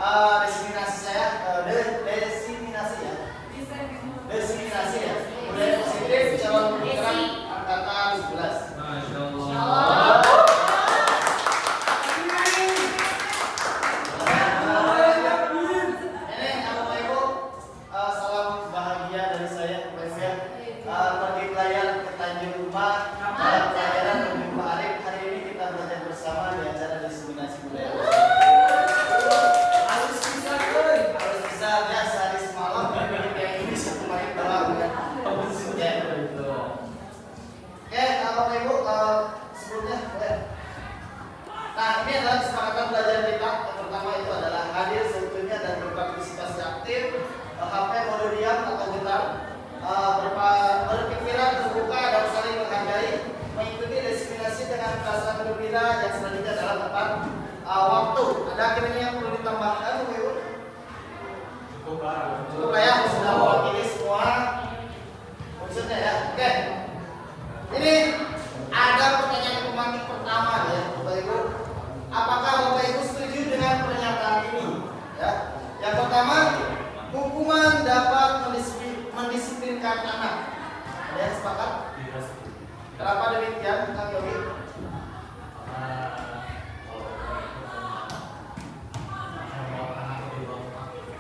Diseminasi saya, desiminasi ya. Desiminasi ya. Budaya positif calon pemikiran angkatan 11. Masya Allah. Berpikiran terbuka dan saling menghargai, mengikuti desiminasi dengan perasaan gembira yang selanjutnya dalam tepat waktu. Ada akhirnya yang perlu ditambahkan, Bu? Cukup lah ya, sudah mewakili semua maksudnya ya. Oke, ini ada pertanyaan pemantik pertama ya, Bapak Ibu. Apakah Bapak Ibu setuju dengan pernyataan ini? Ya, yang pertama, hukuman dapat mendisiplinkan anak. Ada yang sepakat? Kenapa demikian, Kang Yogi?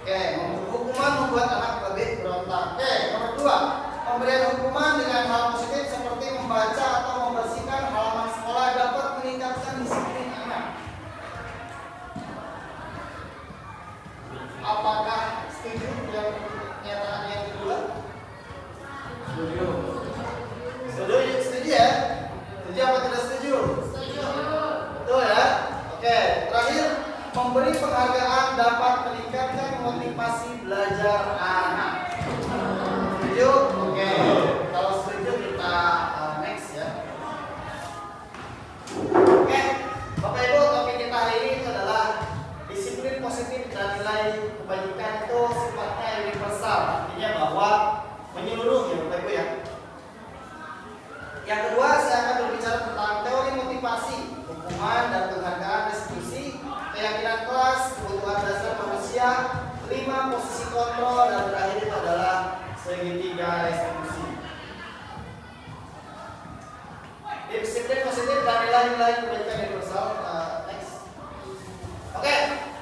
Oke, hukuman membuat anak lebih berontak. Oke, nomor 2, pemberian hukuman dengan hal positif seperti membaca atau membersihkan halaman sekolah dapat meningkatkan disiplin anak. Apakah setuju yang pernyataan yang kedua? Setuju. Setuju ya? Setuju apa tidak setuju? Setuju. Betul ya? Oke, terakhir, memberi penghargaan dapat meningkatkan motivasi belajar anak. Setuju? Oke. Kalau setuju kita next ya. Oke, Bapak Ibu, topik kita hari ini adalah disiplin positif dan nilai kebajikan itu sifatnya universal, artinya bahwa menyeluruh ya Bapak Ibu ya. Yang kedua, saya akan berbicara tentang teori motivasi, hukuman dan penghargaan restitusi, keyakinan kelas, kebutuhan dasar manusia, 5 posisi kontrol, dan terakhir itu adalah segitiga restitusi. Disiplin positif dan nilai-nilai kebajikan universal. Next. Oke,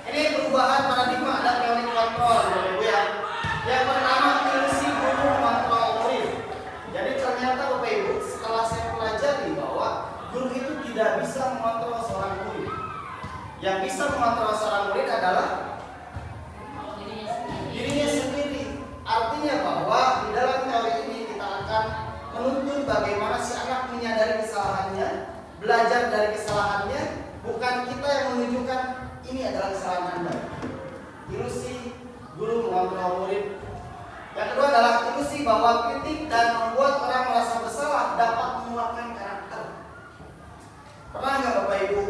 ini perubahan paradigma dan teori kontrol, Bapak Ibu ya. Yang pertama, ilusi guru mengontrol murid. Jadi ternyata Bapak Ibu, setelah saya pelajari bahwa guru itu tidak bisa mengontrol seorang murid. Yang bisa mengontrol seorang murid adalah dirinya sendiri. Artinya bahwa di dalam teori ini kita akan menuntun bagaimana si anak menyadari kesalahannya, belajar dari kesalahannya, bukan kita yang menunjukkan ini adalah kesalahan Anda. Ilusi guru mengontrol murid. Yang kedua adalah ilusi bahwa kritik dan membuat orang merasa bersalah dapat menguatkan karakter. Pernah nggak Bapak Ibu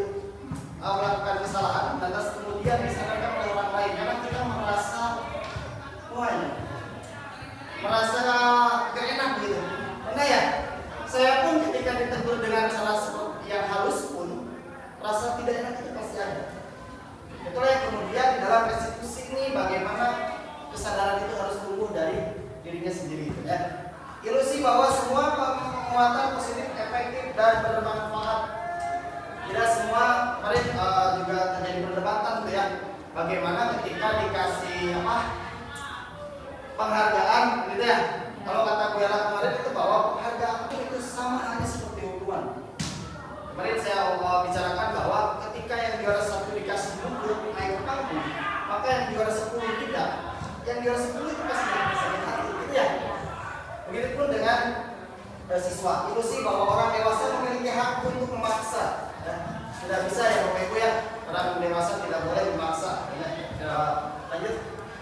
melakukan kesalahan lantas kemudian disadarkan oleh orang lain karena kita merasa merasa gak enak gitu. Enggak ya? Saya pun ketika ditegur dengan cara seperti yang halus pun rasa tidak enak itu pasti ada. Itulah yang kemudian di dalam restitusi ini bagaimana kesadaran itu harus tumbuh dari dirinya sendiri ya. Ilusi bahwa semua penguatan positif, efektif dan bermanfaat. Tidak semua, kemarin juga terjadi perdebatan tuh ya. Bagaimana ketika dikasih penghargaan gitu ya. Kalau kata Bu Ella kemarin itu bahwa penghargaan itu sama halnya seperti hukuman. Kemarin saya bicarakan bahwa ketika yang juara 1 dikasih buku naik ke panggung, maka yang juara 10 tidak. Yang juara 10 itu pasti sakit hati, gitu ya. Begitupun dengan siswa. Ilusi bahwa orang dewasa memiliki hak untuk memaksa. Ya. Tidak bisa ya Bapak Ibu ya. Orang dewasa tidak boleh memaksa. Ya. Lanjut.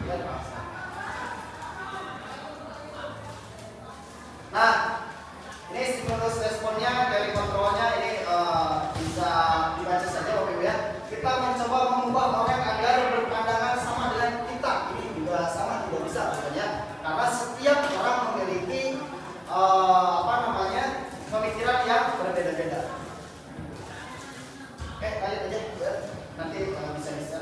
Ya. Nah, ini stimulus responnya dari kontrolnya ini bisa dibaca saja Bapak Ibu ya. Kita mencoba mengubah orang agar berpandangan sama dengan kita. Ini juga sama tidak bisa sebenarnya. Karena setiap orang memiliki pemikiran yang berbeda-beda. Oke, lanjut aja ya. Nanti bisa.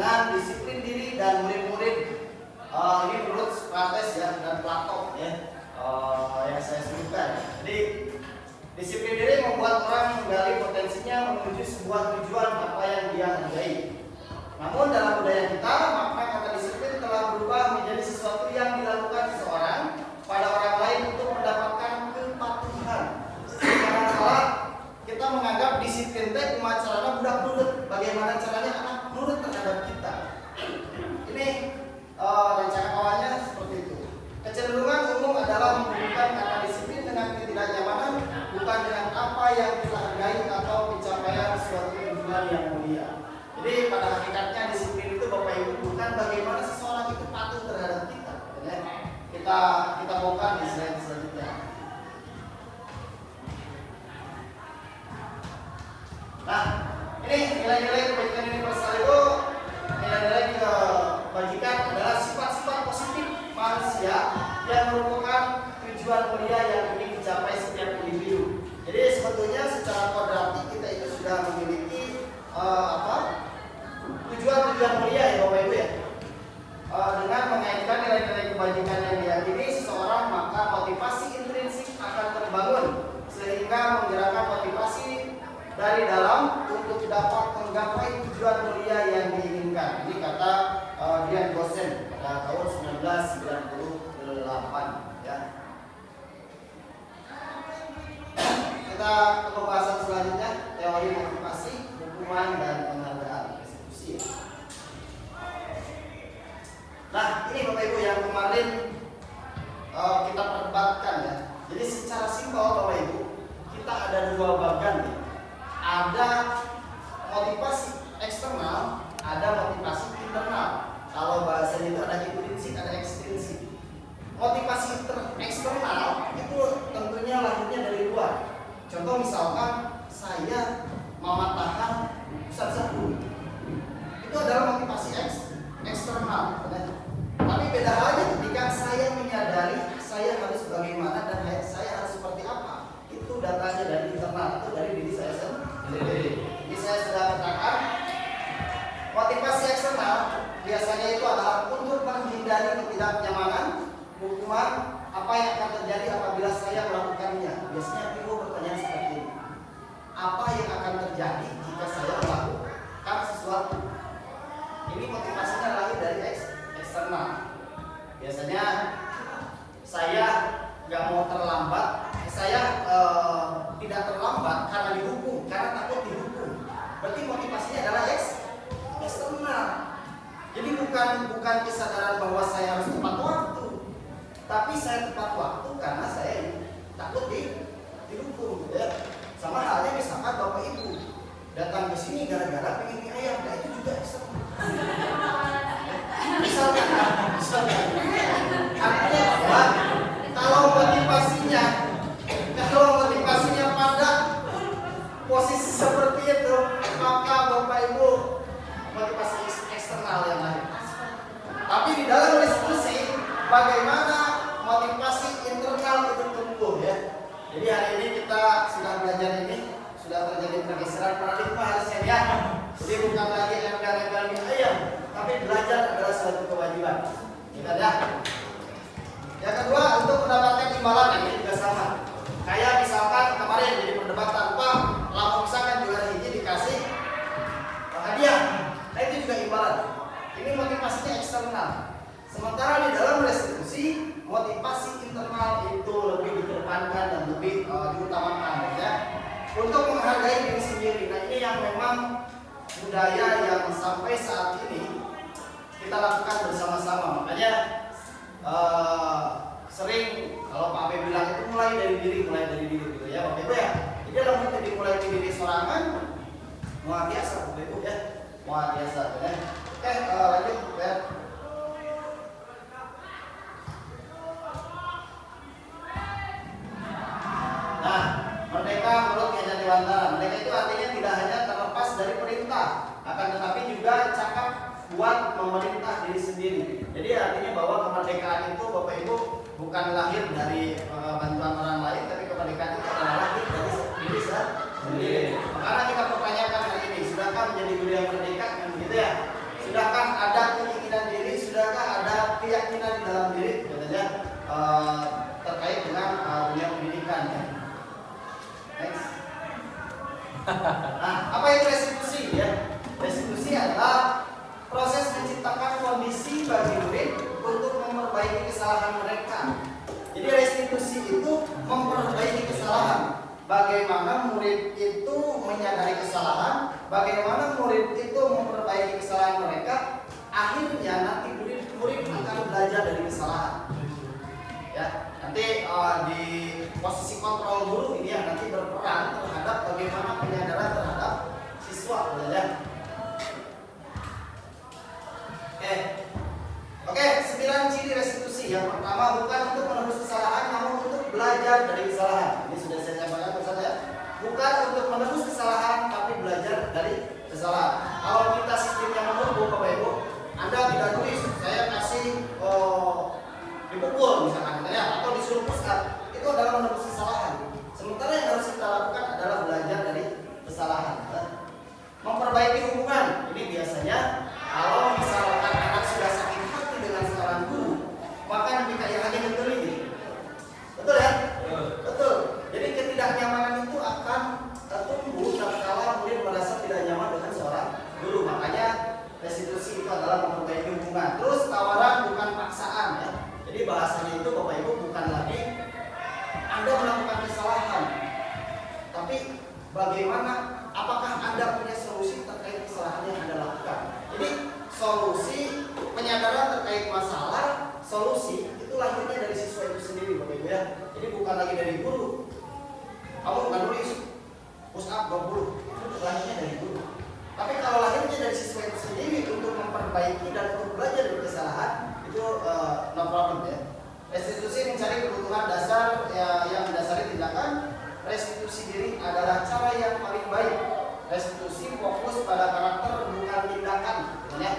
dengan disiplin diri dan murid-murid. Ini menurut Socrates ya dan Plato ya, yang saya sebutkan. Jadi disiplin diri membuat orang menggali potensinya menuju sebuah tujuan apa yang dia hargai. Namun dalam budaya kita, makna kata disiplin telah berubah menjadi sesuatu yang dilakukan seseorang pada orang lain untuk mendapatkan kepatuhan. Kadang-kala kita menganggap disiplin teh cuma caranya budak nurut. Bagaimana caranya anak nurut terhadap kita? Ini rancangan awalnya seperti itu. Kecenderungan umum adalah menghubungkan kata disiplin dengan ketidaknyamanan, bukan dengan apa yang kita hargai atau pencapaian suatu tujuan yang mulia. Jadi pada hakikatnya disiplin itu Bapak Ibu bukan bagaimana seseorang itu patuh terhadap kita. Ya. Kita bongkar di slide selanjutnya. Nah, ini nilai-nilai kebajikan universal itu nilai-nilai kebajikan adalah sifat-sifat positif manusia yang merupakan tujuan mulia yang ingin dicapai setiap individu. Jadi sebetulnya secara kodratik kita itu sudah memiliki tujuan-tujuan mulia ya Bapak Ibu ya. Dengan mengaitkan nilai-nilai kebajikan yang diyakini seseorang, maka motivasi intrinsik akan terbangun sehingga menggerakkan motivasi dari dalam untuk dapat menggapai tujuan mulia yang diinginkan. Ini kata Dian Gosen pada tahun 1998 ya. Kita ke pembahasan selanjutnya, teori motivasi, hukuman dan penghargaan restitusi. Nah, ini Bapak Ibu yang kemarin kita perdebatkan ya. Jadi secara simpel Bapak Ibu, kita ada dua bagian ya. Ada motivasi eksternal, ada motivasi internal. Kalau bahasanya itu ada intrinsik, ada ekstrinsik. Motivasi eksternal itu tentunya lahirnya dari luar. Contoh misalkan saya mematahkan besar-besar bumi. Itu adalah motivasi eksternal. Tapi beda halnya ketika saya menyadari saya harus bagaimana dan saya harus seperti apa. Itu datanya dari internal, itu dari diri saya sendiri. Jadi saya sudah katakan motivasi eksternal biasanya itu adalah untuk menghindari ketidaknyamanan, hukuman, apa yang akan terjadi apabila saya melakukannya. Biasanya timbul pertanyaan seperti ini. Apa yang akan terjadi jika saya melakukan sesuatu? Ini motivasinya lahir dari eksternal. Biasanya saya nggak mau terlambat, saya tidak terlambat karena dihukum, karena takut dihukum. Berarti motivasinya adalah eksternal. Jadi bukan kesadaran bahwa saya harus tepat waktu, tapi saya tepat waktu karena saya takut dihukum. Ya. Sama halnya misalkan Bapak Ibu datang ke sini gara-gara pengen mie ayam, nah itu juga eksternal. Misalkan artinya bahwa kalau motivasinya pada posisi seperti itu, maka Bapak Ibu motivasi eksternal yang lain. Tapi di dalam diskusi bagaimana motivasi internal itu tumbuh ya. Jadi hari ini kita sudah belajar ini, sudah terjadi pergeseran paradigma harusnya ya. Jadi bukan lagi embel-embel mie ayam, tapi belajar adalah suatu kewajiban. Kita ya. Yang kedua, untuk mendapatkan imbalan ini juga sama. Kayak misalkan kemarin jadi perdebatan Pak, langsung misalkan juara hiji dikasih hadiah. Nah itu juga imbalan. Ini motivasinya eksternal. Sementara di dalam restitusi, motivasi internal itu lebih dikedepankan dan lebih diutamakan ya. Untuk menghargai diri sendiri. Nah ini yang memang budaya yang sampai saat ini kita lakukan bersama-sama. Makanya sering kalau Pak Abe bilang itu mulai dari diri gitu ya Bapak Ibu ya. Jadi dalam hal dimulai dari diri sorangan, muat biasa Bapak Ibu ya, muat biasa ya. Oke, lanjut ya. Nah, merdeka menurut Ki Jatiwantara. Merdeka itu artinya tidak hanya terlepas dari perintah, akan tetapi juga cakap buat memerintah diri sendiri. Jadi artinya bahwa kemerdekaan itu Bapak Ibu bukan lahir dari bantuan orang lain, tapi kemerdekaan itu adalah lahir dari diri sendiri. Karena kita pertanyakan hari ini, sudahkah menjadi guru yang merdeka? Kan begitu ya? Sudahkah ada keinginan diri? Sudahkah ada keyakinan di dalam diri? Katanya terkait dengan dunia pendidikan ya. Next. Nah, apa itu restitusi ya? Restitusi adalah proses menciptakan kondisi bagi murid untuk memperbaiki kesalahan mereka. Jadi restitusi itu memperbaiki kesalahan. Bagaimana murid itu menyadari kesalahan, bagaimana murid itu memperbaiki kesalahan mereka, akhirnya nanti murid akan belajar dari kesalahan. Ya, nanti di posisi kontrol guru ini yang nanti berperan terhadap bagaimana penyadaran terhadap siswa, ya. Oke, 9 ciri restitusi. Yang pertama, bukan untuk menebus kesalahan, namun untuk belajar dari kesalahan. Ini sudah saya sampaikan ke saya. Bukan untuk menebus kesalahan, tapi belajar dari kesalahan. Kalau kita sistemnya menunggu, Bapak Ibu, Anda tidak tulis, saya kasih dipukul misalkan, ya, atau disuruh push up, itu adalah menebus kesalahan. Sementara yang harus kita lakukan adalah belajar dari kesalahan. Memperbaiki hubungan. Ini biasanya kalau misalkan anak sudah sakit hati dengan seorang guru, maka dikaya-kaya betul ini. Betul ya? Betul. Jadi ketidaknyamanan itu akan tumbuh tatkala murid merasa tidak nyaman dengan seorang guru. Makanya restitusi itu adalah memperbaiki hubungan. Terus tawaran bukan paksaan ya. Jadi bahasanya itu Bapak Ibu bukan lagi Anda melakukan kesalahan, tapi bagaimana, apakah Anda punya solusi terkait kesalahan yang Anda lakukan. Jadi solusi penyadaran terkait masalah, solusi itu lahirnya dari siswa itu sendiri Bapak Ibu ya. Jadi bukan lagi dari guru. Kamu nggak nulis push up 20, itu lahirnya dari guru. Tapi kalau lahirnya dari siswa itu sendiri untuk memperbaiki dan untuk belajar dari kesalahan, itu no problem ya. Restitusi mencari kebutuhan dasar ya, yang mendasari tindakan. Restitusi diri adalah cara yang paling baik. Restitusi fokus pada karakter bukan tindakan ya.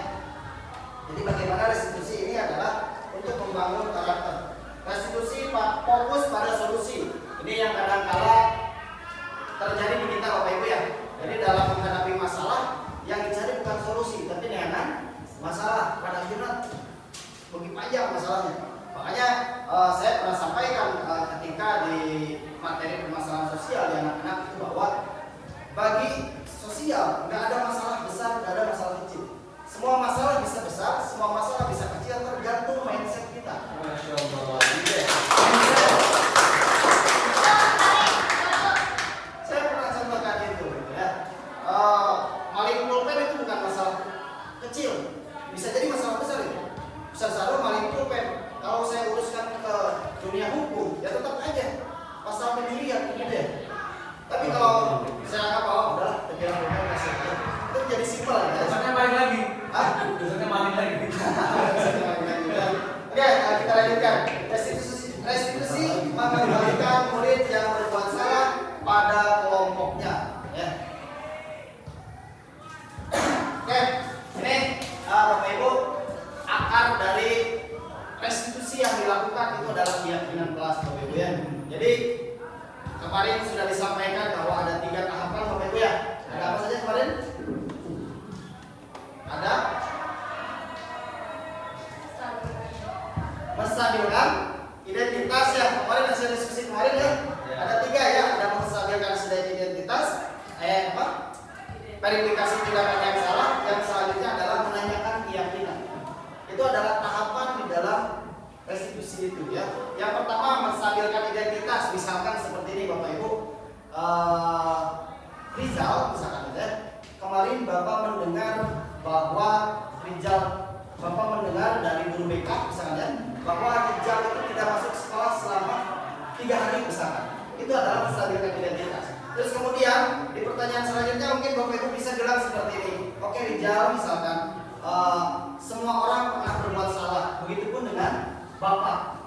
Jadi bagaimana restitusi ini adalah untuk membangun karakter. Restitusi fokus pada solusi. Ini yang kadang-kala terjadi di kita Bapak Ibu ya. Jadi dalam menghadapi masalah yang dicari bukan solusi, tapi dengan masalah. Pada akhirnya begitu panjang masalahnya. Makanya saya pernah sampaikan ketika di materi permasalahan sosial di anak-anak itu bahwa bagi sosial nggak ada masalah besar, nggak ada masalah kecil. Semua masalah bisa besar, semua masalah bisa kecil, tergantung mindset kita. Masya Allah. Saya pernah contohkan itu, ya. Maling pulpen itu bukan masalah kecil, bisa jadi masalah besar itu. Besar-besar maling pulpen. Kalau saya uruskan ke dunia hukum, ya tetap aja pasal pendirian gitu deh. Tapi kalau saya anggap bahwa udahlah terbilang pulpen kasih aja, itu jadi simpel ya. Biasanya maling lagi. Hah? Biasanya maling lagi. Oke, kita lanjutkan. Restitusi mengembalikan murid yang berbuat salah pada kelompoknya. Ya. Oke, ini Bapak Ibu, akar dari restitusi yang dilakukan itu adalah keyakinan kelas Bapak Ibu ya. Jadi kemarin sudah disampaikan bahwa ada 3 tahapan Bapak Ibu ya. Ada apa saja kemarin? Ada menstabilkan identitas ya. Kemarin hasil diskusi kemarin ya. Ada 3 ya. Ada menstabilkan identitas. Apa? Verifikasi tindakan yang salah. Yang selanjutnya adalah menanyakan keyakinan. Itu adalah tahapan di dalam restitusi itu ya. Yang pertama menstabilkan identitas. Misalkan seperti ini Bapak Ibu, Rizal misalkan ya. Kemarin Bapak mendengar bahwa Bapak mendengar dari guru BK misalkan ya, bahwa Rizal itu tidak masuk sekolah selama 3 hari misalkan. Itu adalah menstabilkan identitas. Terus kemudian di pertanyaan selanjutnya mungkin Bapak Ibu bisa bilang seperti ini. Oke Rizal misalkan, semua orang pernah berbuat salah, begitupun dengan Bapak.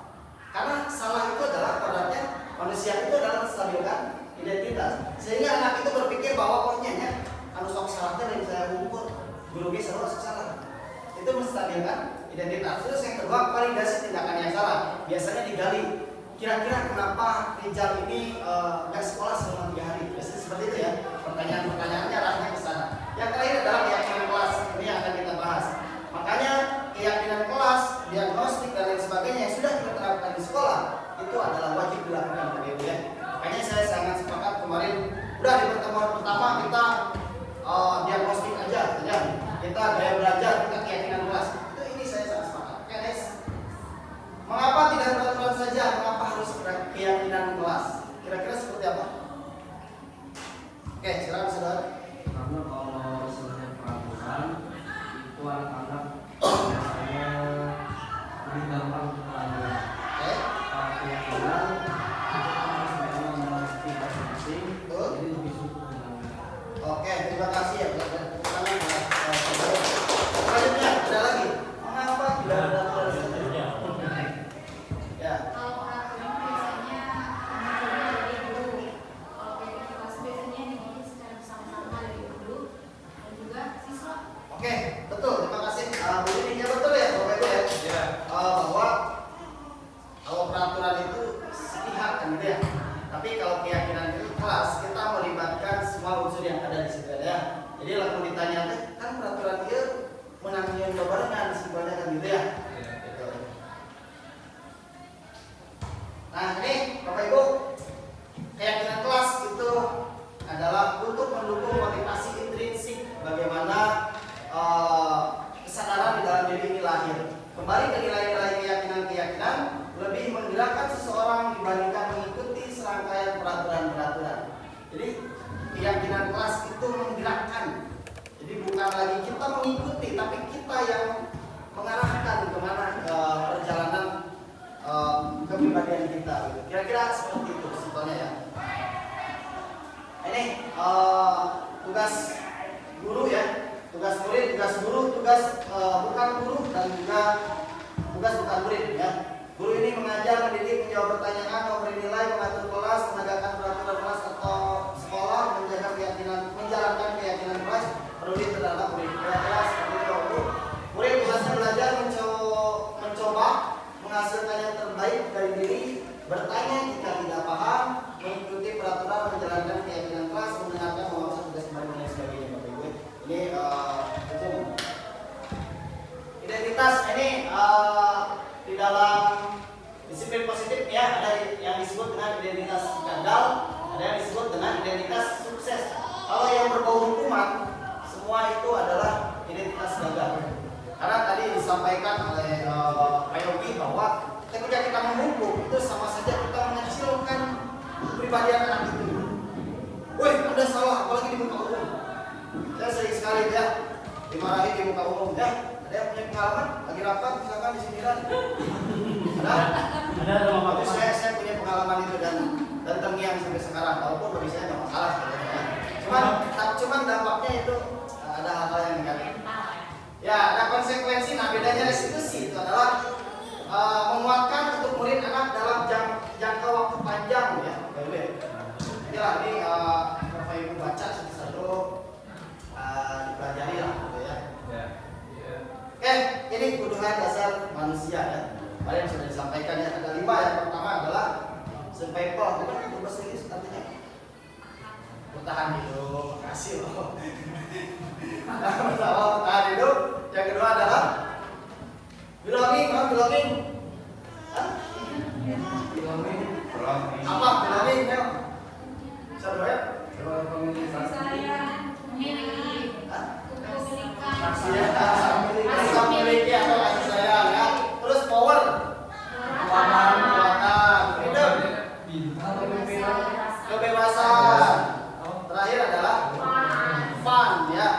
Karena salah itu adalah kodratnya manusia itu adalah menstabilkan identitas. Sehingga anak itu berpikir bahwa pokoknya anu sok salahnya dari saya ngumpul, guru ge salah sok salah. Itu menstabilkan identitas. Terus yang kedua validasi tindakan yang salah. Biasanya digali. Kira-kira kenapa Rizal ini nggak sekolah selama 3 hari? Biasanya seperti itu ya. Pertanyaan-pertanyaannya arahnya ke sana. Yang terakhir adalah keyakinan kelas. Ini yang akan kita bahas. keyakinan kelas. Kira-kira seperti apa? Oke, silakan saudara. Karena kalau misalnya peraturan itu anak-anak biasanya lebih gampang untuk melanggar. Oke, Kalau keyakinan itu kan sebenarnya mengerti masing-masing, betul. jadi lebih sulit melanggar. Oke, terima kasih ya. Selanjutnya ada lagi. Mengapa tidak ada peraturan? Ya. Kalau peraturan biasanya mengajarnya dari guru. Kalau PPT kelas biasanya dibikin secara bersama-sama dari guru dan juga siswa. Oke, betul. Terima kasih. Bu Lini, ya betul ya, Bapak Ibu ya. Ya. Bahwa kalau peraturan itu sepihak kan gitu ya. Tapi kalau keyakinan itu kelas, kita melibatkan semua unsur yang ada di situ ya. Jadi lalu ditanya kan peraturan dia menanggung babarengan simpelnya kan gitu ya. Gitu. Nah ini Bapak Ibu, keyakinan kelas itu adalah untuk mendukung motivasi intrinsik bagaimana kesadaran di dalam diri ini lahir. Kembali ke nilai-nilai keyakinan-keyakinan lebih menggerakkan seseorang dibandingkan mengikuti serangkaian peraturan-peraturan. Jadi keyakinan kelas itu menggerakkan. Jadi bukan lagi kita mengikuti, tapi kita yang mengarahkan kemana perjalanan kepribadian kita. Kira-kira seperti itu simpelnya ya. Ini tugas guru ya, tugas murid, tugas guru, tugas bukan guru dan juga tugas bukan murid ya. Guru ini mengajar, mendidik, menjawab pertanyaan, memberi nilai, mengatur kelas, menegakkan peraturan kelas atau sekolah, menjalankan keyakinan kelas, peduli terhadap murid. Kira-kira seperti itu. Murid tugasnya belajar mencoba menghasilkan yang terbaik dari diri, bertanya jika tidak paham, mengikuti peraturan, menjalankan keyakinan kelas, mendengarkan, memaksud tugas kembali dan sebagainya. Bapak Ibu, ini hukum. Identitas ini di dalam disiplin positif ya, ada yang disebut dengan identitas gagal, ada yang disebut dengan identitas sukses. Kalau yang berbau hukuman, semua itu adalah identitas gagal. Karena tadi disampaikan oleh Pak Yogi bahwa ketika kita menghukum itu sama saja kita mengecilkan kepribadian anak itu. Woi, Anda salah, apalagi di muka umum. Saya sering sekali ya dimarahi di muka umum ya. Ada yang punya pengalaman lagi rapat misalkan di sini kan? Ada tapi saya punya pengalaman itu dan terngiang sampai sekarang. Walaupun bagi saya nggak masalah sebenarnya. Cuman dampaknya itu ada hal-hal yang negatif. Ya, ada konsekuensi. Nah, bedanya restitusi itu adalah menguatkan untuk murid anak dalam jangka waktu panjang ya. Inilah ini Bapak Ibu baca satu-satu dipelajari lah gitu ya. Oke, ini kebutuhan dasar manusia ya. Kemarin yang sudah disampaikan ya, ada 5. Yang pertama adalah survival. Itu kan bahasa Inggris artinya bertahan hidup. Makasih loh. Pertama bertahan hidup. Yang kedua adalah belonging. Belonging. Hah? Belonging. Apa belonging? Ya. Bisa doa ya? Saya memiliki Hah? kepemilikan. Rasa memiliki atau kasih sayang ya. Terus power, kekuatan, freedom, kebebasan. Terakhir adalah fun ya,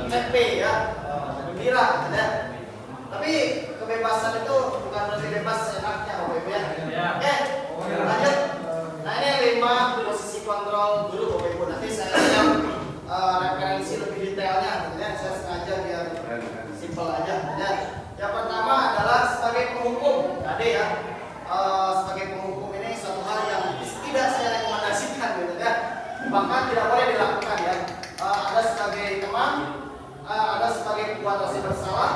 happy ya, gembira ya. Tapi kebebasan itu bukan berarti bebas enaknya Bapak Ibu ya. Oke, lanjut. Nah ini 5 posisi kontrol dulu Bapak Ibu. Nanti saya referensi lebih detailnya. Ya, saya sengaja biar simpel aja. Ya. Yang pertama adalah sebagai penghukum. Tadi ya, sebagai penghukum ini suatu hal yang tidak saya rekomendasikan gitu ya. Bahkan tidak boleh dilakukan ya. Ada sebagai teman, ada sebagai pembuat rasa bersalah,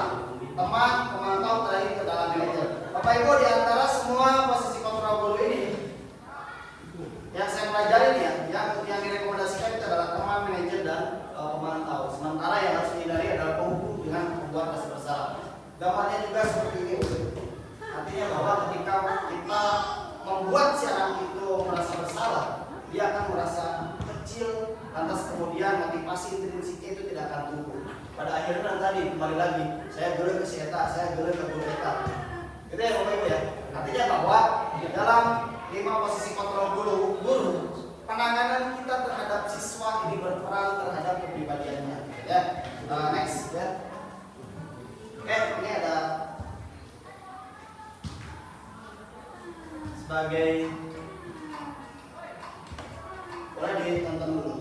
teman, pemantau, terakhir ke dalam manajer. Bapak Ibu, di antara semua posisi kontrol guru ini yang saya pelajari ya, yang direkomendasikan itu adalah teman, manajer dan pemantau. Sementara yang harus dihindari adalah penghukum dengan pembuat rasa bersalah. Gambarnya juga seperti ini. Artinya bahwa ketika kita membuat si anak itu merasa bersalah, dia akan merasa kecil, lantas kemudian motivasi intrinsiknya itu tidak akan tumbuh. Pada akhirnya tadi kembali lagi, saya gele ke si eta, saya gele ke guru eta. Gitu ya Bapak Ibu ya. Artinya bahwa di dalam posisi kontrol guru. Penanganan kita terhadap siswa ini berperan terhadap kepribadiannya. Ya, next ya. Oke, ini ada sebagai boleh ditonton dulu.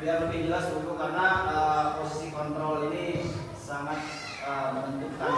Biar lebih jelas dulu karena posisi kontrol ini sangat menentukan.